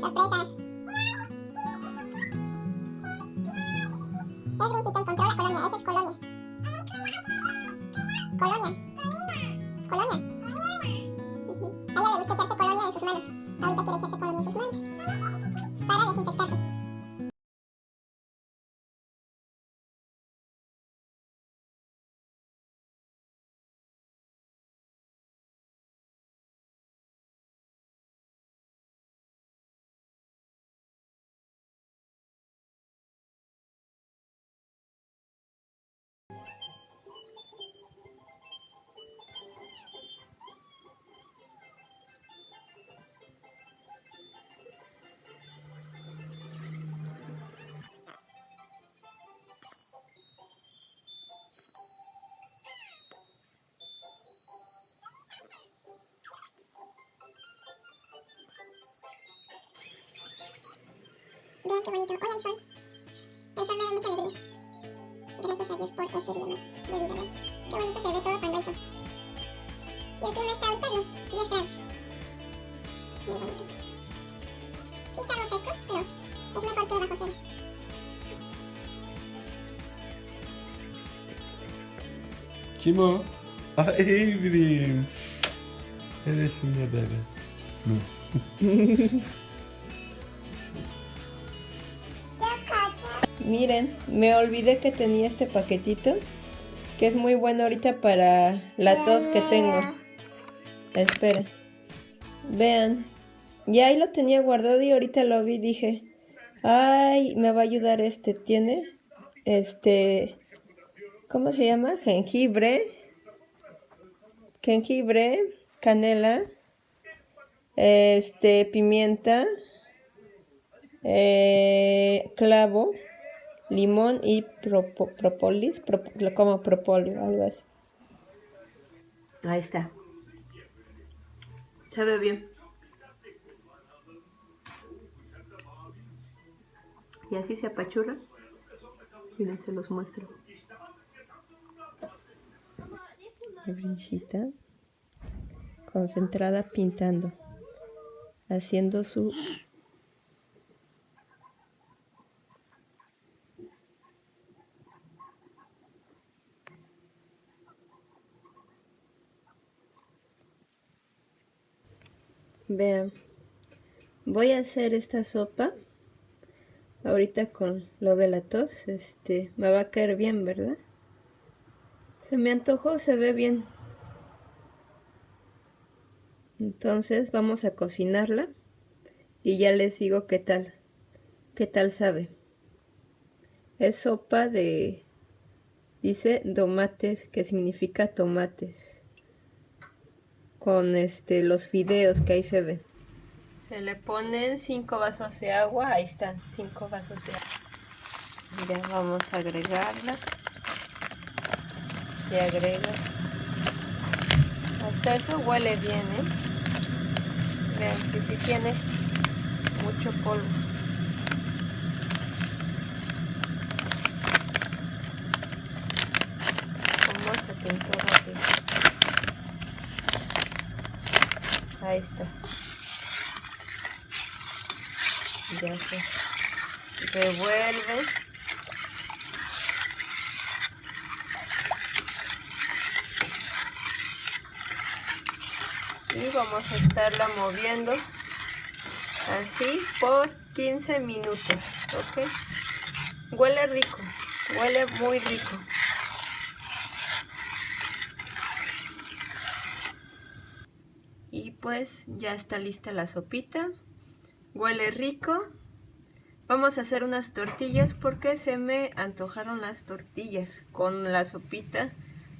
¡Sorpresa! Edwin, si te encontró la colonia, esa es colonia. Colonia. Colonia. A ella le gusta echarse colonia en sus manos. Ahorita quiere echarse colonia en sus manos. Para desinfectarse. Vean qué bonito. Hoy hay sol. El sol me da mucha alegría. Gracias a Dios por este día más de vida. ¿Ven? Qué bonito se ve todo cuando hay sol. Y el clima está ahorita bien. 10 grados. Muy bonito. Sí está algo fresco, pero es mejor que bajo cero. Kim o? Evrim. Eres una bebé. No. Miren, me olvidé que tenía este paquetito, que es muy bueno ahorita para la tos que tengo. Esperen. Vean. Ya ahí lo tenía guardado y ahorita lo vi y dije, ay, me va a ayudar este. Tiene, ¿cómo se llama? Jengibre, canela, pimienta, clavo, limón y propolis, como propóleo, algo así. Ahí está. Sabe bien. Y así se apachurra. Miren, se los muestro. Brincita concentrada pintando, haciendo su... Vean, voy a hacer esta sopa ahorita con lo de la tos. Me va a caer bien, ¿verdad? Se me antojó, se ve bien. Entonces vamos a cocinarla y ya les digo qué tal sabe. Es sopa de, dice tomates, que significa tomates, con los fideos que ahí se ven. Se le ponen 5 vasos de agua, ahí están, 5 vasos de agua. Ya vamos a agregarla. Y agrega. Hasta eso huele bien, ¿eh? Vean que sí tiene mucho polvo. Como se pintó rápido. Ahí está. Ya se revuelve. Y vamos a estarla moviendo así por 15 minutos, ¿ok? Huele rico, huele muy rico. Y pues ya está lista la sopita. Huele rico. Vamos a hacer unas tortillas porque se me antojaron las tortillas. Con la sopita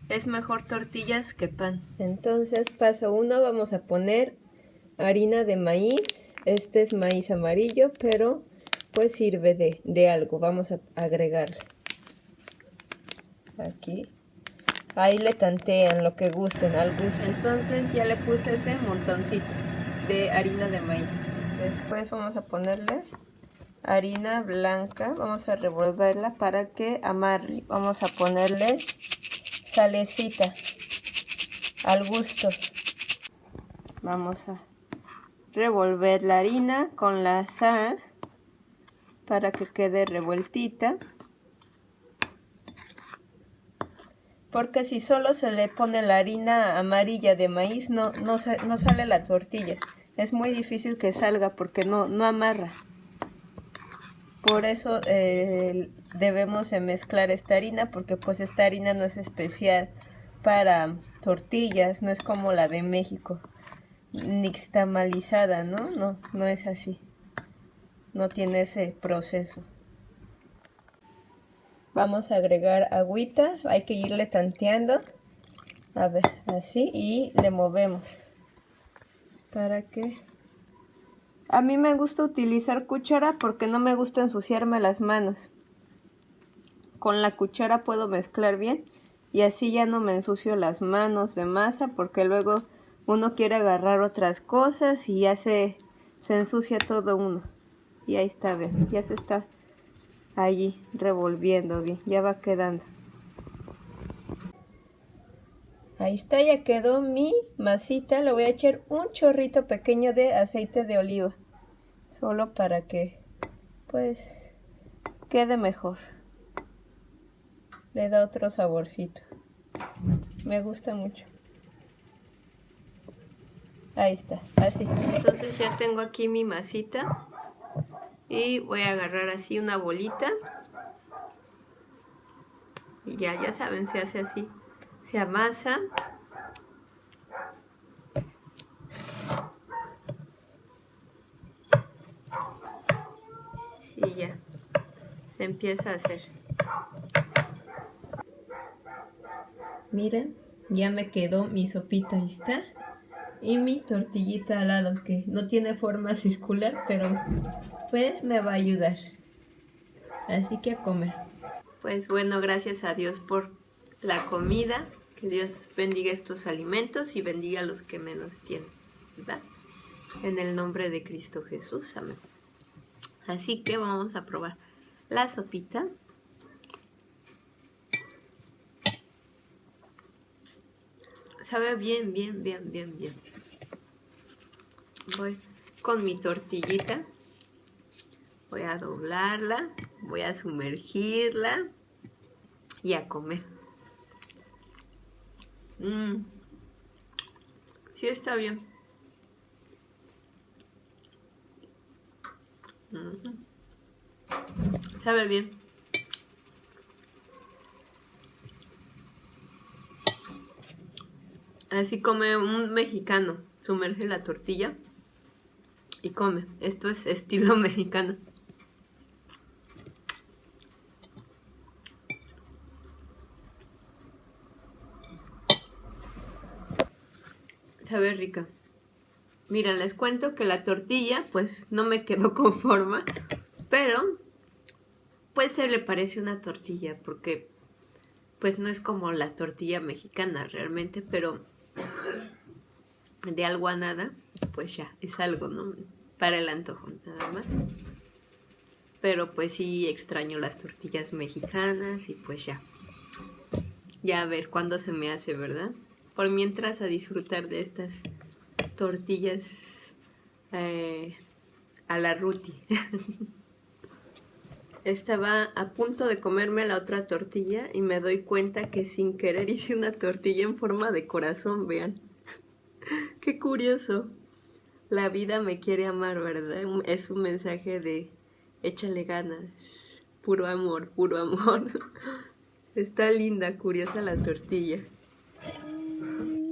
es mejor tortillas que pan. Entonces, paso 1, vamos a poner harina de maíz. Este es maíz amarillo, pero pues sirve de algo. Vamos a agregarle. Aquí. Ahí le tantean lo que gusten al gusto. Entonces ya le puse ese montoncito de harina de maíz. Después vamos a ponerle harina blanca. Vamos a revolverla para que amarre. Vamos a ponerle salecita al gusto. Vamos a revolver la harina con la sal para que quede revueltita. Porque si solo se le pone la harina amarilla de maíz, no sale la tortilla. Es muy difícil que salga porque no amarra. Por eso debemos de mezclar esta harina, porque pues esta harina no es especial para tortillas, no es como la de México, nixtamalizada, ¿no? No es así. No tiene ese proceso. Vamos a agregar agüita, hay que irle tanteando, a ver, así, y le movemos para que... A mí me gusta utilizar cuchara porque no me gusta ensuciarme las manos. Con la cuchara puedo mezclar bien y así ya no me ensucio las manos de masa, porque luego uno quiere agarrar otras cosas y ya se ensucia todo uno. Y ahí está, ven, ya se está allí revolviendo bien, ya va quedando. Ahí está, ya quedó mi masita. Le voy a echar un chorrito pequeño de aceite de oliva, solo para que pues quede mejor. Le da otro saborcito. Me gusta mucho. Ahí está, así. Entonces ya tengo aquí mi masita y voy a agarrar así una bolita. Y ya saben, se hace así. Se amasa. Y ya, se empieza a hacer. Miren, ya me quedó mi sopita, ahí está. Y mi tortillita al lado, que no tiene forma circular, pero pues me va a ayudar. Así que a comer. Pues bueno, gracias a Dios por la comida. Que Dios bendiga estos alimentos y bendiga a los que menos tienen, ¿verdad? En el nombre de Cristo Jesús, amén. Así que vamos a probar la sopita. Sabe bien. Voy con mi tortillita. Voy a doblarla. Voy a sumergirla. Y a comer. Sí está bien. Sabe bien. Así come un mexicano. Sumerge la tortilla y come. Esto es estilo mexicano. Sabe rica. Mira, les cuento que la tortilla pues no me quedó con forma, pero pues se le parece una tortilla porque pues no es como la tortilla mexicana realmente, pero de algo a nada, pues ya, es algo, ¿no? Para el antojo, nada más. Pero pues sí extraño las tortillas mexicanas y pues ya. Ya a ver cuándo se me hace, ¿verdad? Por mientras a disfrutar de estas tortillas a la ruti. Estaba a punto de comerme la otra tortilla y me doy cuenta que sin querer hice una tortilla en forma de corazón, vean. Qué curioso. La vida me quiere amar, ¿verdad? Es un mensaje de échale ganas, puro amor, puro amor. Está linda, curiosa la tortilla.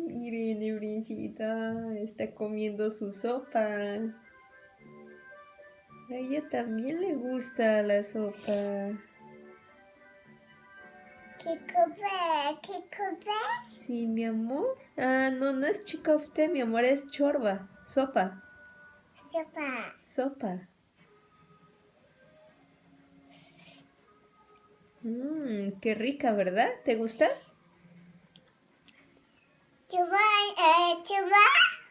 Miren, Ebrincita está comiendo su sopa. A ella también le gusta la sopa. ¿Qué come? Sí, mi amor. Ah, no es chicofte, mi amor, es chorba. Sopa. Sopa. Qué rica, ¿verdad? ¿Te gusta? ¿Churba?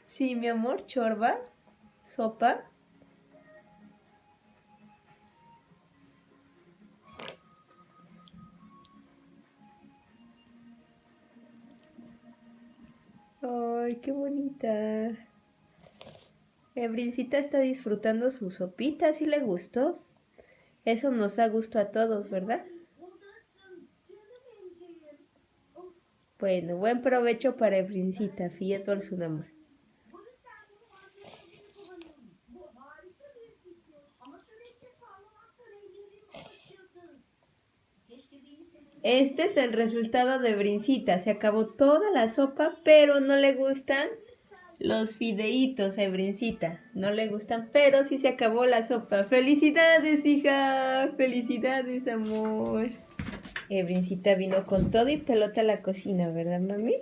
Sí, mi amor, chorba. Sopa. Ay, qué bonita. Ebrincita está disfrutando su sopita, ¿sí le gustó? Eso nos da gusto a todos, ¿verdad? Bueno, buen provecho para Ebrincita, fíjate por su nombre. Este es el resultado de Brincita. Se acabó toda la sopa, pero no le gustan los fideitos a Brincita. No le gustan, pero sí se acabó la sopa. ¡Felicidades, hija! ¡Felicidades, amor! Brincita vino con todo y pelota a la cocina, ¿verdad, mami?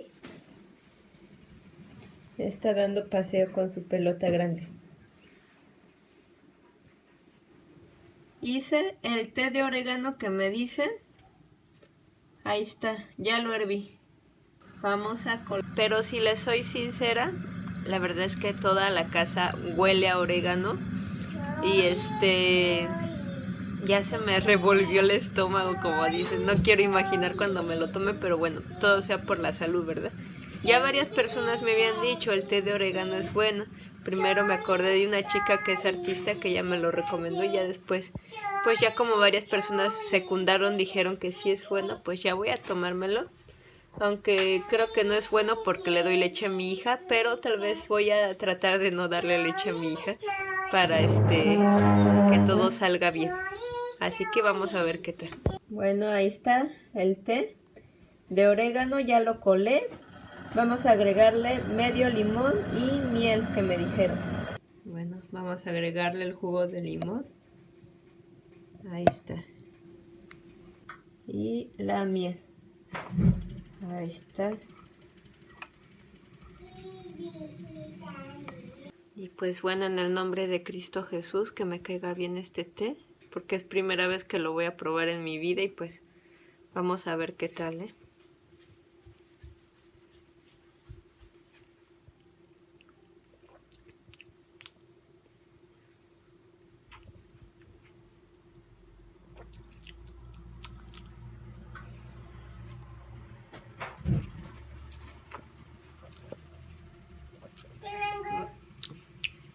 Está dando paseo con su pelota grande. Hice el té de orégano que me dicen. Ahí está, ya lo herví. Vamos a pero si les soy sincera, la verdad es que toda la casa huele a orégano. Y ya se me revolvió el estómago, como dicen. No quiero imaginar cuando me lo tome, pero bueno, todo sea por la salud, ¿verdad? Ya varias personas me habían dicho, el té de orégano es bueno. Primero me acordé de una chica que es artista que ya me lo recomendó y ya después, pues ya como varias personas secundaron, dijeron que sí es bueno, pues ya voy a tomármelo. Aunque creo que no es bueno porque le doy leche a mi hija, pero tal vez voy a tratar de no darle leche a mi hija para que todo salga bien. Así que vamos a ver qué tal. Bueno, ahí está el té de orégano, ya lo colé. Vamos a agregarle medio limón y miel que me dijeron. Bueno, vamos a agregarle el jugo de limón. Ahí está. Y la miel. Ahí está. Y pues bueno, en el nombre de Cristo Jesús, que me caiga bien este té, porque es primera vez que lo voy a probar en mi vida y pues vamos a ver qué tal, ¿eh?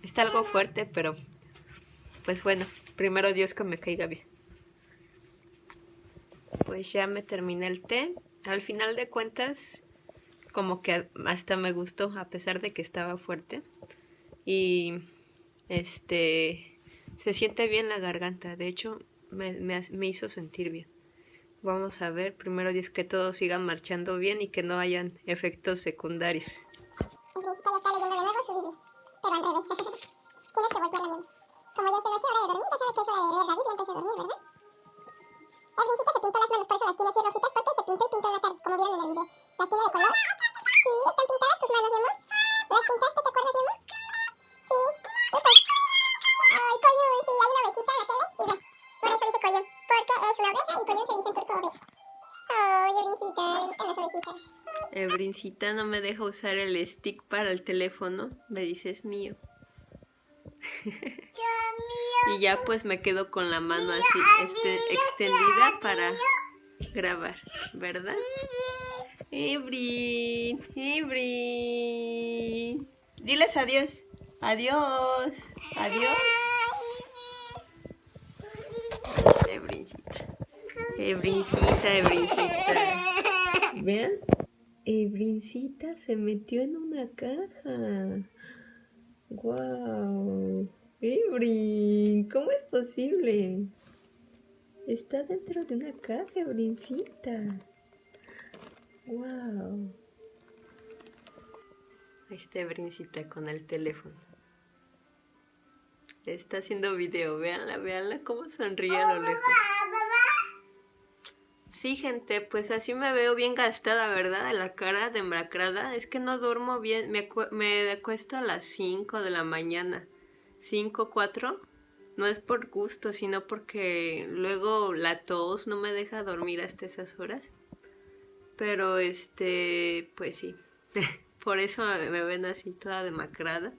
Está algo fuerte, pero pues bueno, primero Dios que me caiga bien. Pues ya me terminé el té. Al final de cuentas, como que hasta me gustó, a pesar de que estaba fuerte. Y se siente bien la garganta. De hecho, me hizo sentir bien. Vamos a ver, primero Dios, que todo siga marchando bien y que no hayan efectos secundarios. Ebrincita ya está leyendo de nuevo su Biblia, pero al revés. Tienes que volverla bien. Como ya es de noche, hora de dormir, ya sabe que es hora de leer la Biblia antes de dormir, ¿verdad? Ebrincita se pintó las manos, por eso las tiene así rojitas, porque se pintó y pintó en la tarde, como vieron en el video. ¿Las tiene de color? Sí, están pintadas tus manos, mi amor. ¿Las pintaste, te acuerdas, mi amor? Sí. Y pues... Ay, Coyun, sí, hay una ovejita en la tele y ve. Por eso dice Coyun, porque es una oveja y Coyun se dice en turco oveja. Ay, Ebrincita, le gustan las ovejitas. Brincita no me deja usar el stick para el teléfono. Me dice, es mío. Y ya pues me quedo con la mano así extendida para grabar, ¿verdad? Ebrin. Diles adiós. Adiós. Adiós. Brincita. Brincita. Vean. Brincita se metió en una caja. ¡Wow! Brin, ¿cómo es posible? Está dentro de una caja, Brincita. ¡Wow! Ahí está Brincita con el teléfono. Está haciendo video. Véanla cómo sonríe a lo lejos. Sí, gente, pues así me veo bien gastada, ¿verdad? De la cara demacrada. Es que no duermo bien. Me acuesto a las 5 de la mañana. 5, 4. No es por gusto, sino porque luego la tos no me deja dormir hasta esas horas. Pero pues sí. Por eso me ven así toda demacrada.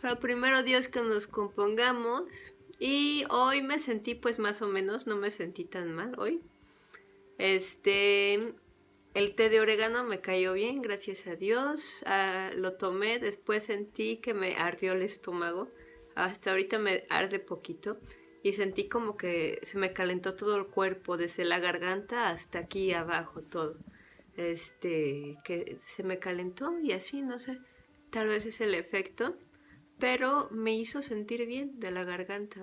Pero primero Dios que nos compongamos. Y hoy me sentí pues más o menos, no me sentí tan mal hoy. el té de orégano me cayó bien, gracias a Dios. Lo tomé, después sentí que me ardió el estómago. Hasta ahorita me arde poquito. Y sentí como que se me calentó todo el cuerpo, desde la garganta hasta aquí abajo todo. Que se me calentó y así, no sé. Tal vez es el efecto. Pero me hizo sentir bien de la garganta.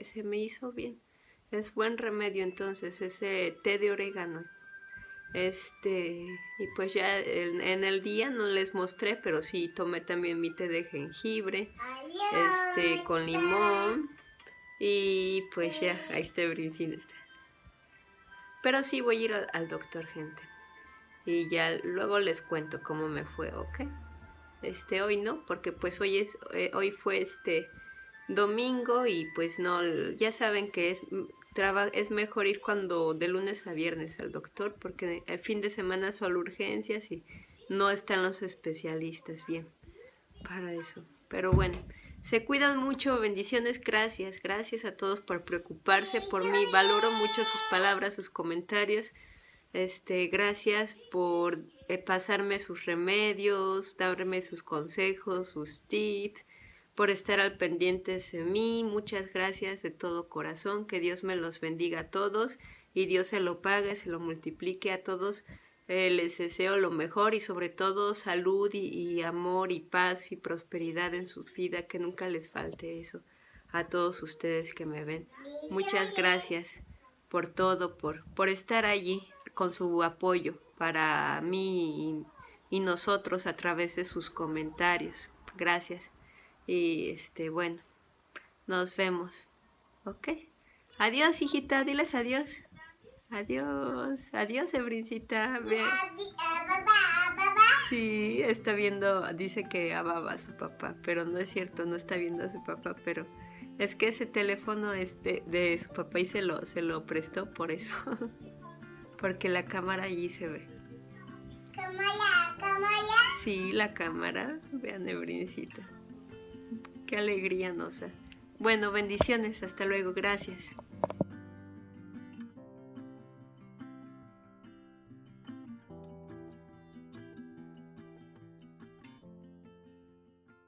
Se me hizo bien. Es buen remedio entonces ese té de orégano. Y pues ya en el día no les mostré, pero sí tomé también mi té de jengibre, con limón, y pues ya, ahí está Brincita. Pero sí voy a ir al doctor, gente, y ya luego les cuento cómo me fue, ¿ok? Hoy no, porque pues hoy fue domingo y pues no, ya saben que es mejor ir cuando de lunes a viernes al doctor, porque el fin de semana son urgencias y no están los especialistas bien para eso. Pero bueno, se cuidan mucho, bendiciones, gracias a todos por preocuparse por mí, valoro mucho sus palabras, sus comentarios. Gracias por pasarme sus remedios, darme sus consejos, sus tips, por estar al pendiente de mí. Muchas gracias de todo corazón. Que Dios me los bendiga a todos y Dios se lo pague, se lo multiplique a todos. Les deseo lo mejor y sobre todo salud y amor y paz y prosperidad en su vida. Que nunca les falte eso a todos ustedes que me ven. Muchas gracias por todo, por estar allí con su apoyo para mí y nosotros a través de sus comentarios. Gracias. Y bueno, nos vemos. ¿Ok? Adiós, hijita, diles adiós. Adiós, Ebrincita. Sí, está viendo, dice que amaba a su papá, pero no es cierto, no está viendo a su papá, pero es que ese teléfono es de su papá y se lo prestó por eso. Porque la cámara allí se ve. ¿Cámara? Sí, la cámara. Vean, Ebrincita. Qué alegría nos da. Bueno, bendiciones. Hasta luego. Gracias.